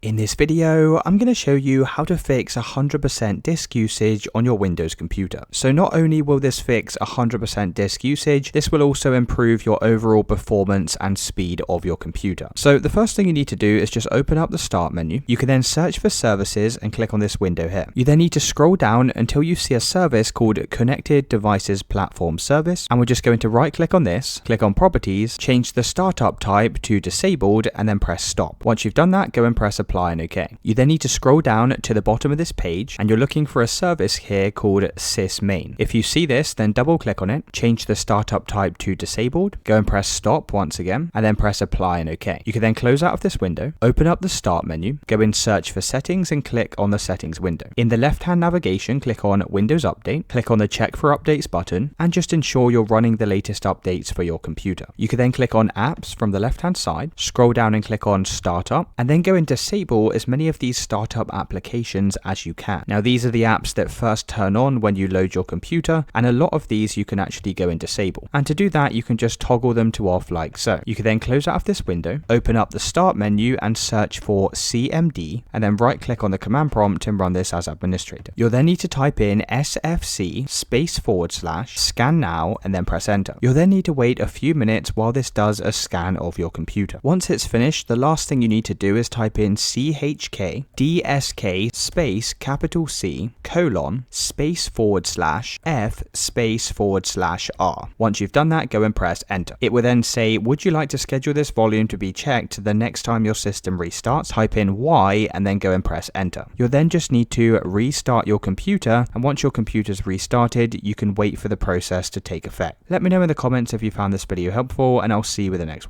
In this video, I'm going to show you how to fix 100% disk usage on your Windows computer. So not only will this fix 100% disk usage, this will also improve your overall performance and speed of your computer. So the first thing you need to do is just open up the Start menu. You can then search for services and click on this window here. You then need to scroll down until you see a service called Connected Devices Platform Service, and we're just going to right click on this, click on Properties, change the startup type to Disabled, and then press Stop. Once you've done that, go and press Apply and OK. You then need to scroll down to the bottom of this page and you're looking for a service here called SysMain. If you see this, then double click on it, change the startup type to Disabled, go and press Stop once again, and then press Apply and OK. You can then close out of this window, open up the Start menu, go in Search for Settings and click on the Settings window. In the left-hand navigation, click on Windows Update, click on the Check for Updates button, and just ensure you're running the latest updates for your computer. You can then click on Apps from the left-hand side, scroll down and click on Startup, and then go and disable as many of these startup applications as you can. Now these are the apps that first turn on when you load your computer, and a lot of these you can actually go and disable. And to do that, you can just toggle them to off like so. You can then close out of this window, open up the Start menu and search for CMD, and then right click on the command prompt and run this as administrator. You'll then need to type in SFC / scan now and then press enter. You'll then need to wait a few minutes while this does a scan of your computer. Once it's finished, the last thing you need to do is type in CHK DSK C : F /R. Once you've done that, go and press enter. It will then say, would you like to schedule this volume to be checked the next time your system restarts? Type in Y and then go and press enter. You'll then just need to restart your computer, and once your computer's restarted, you can wait for the process to take effect. Let me know in the comments if you found this video helpful, and I'll see you with the next one.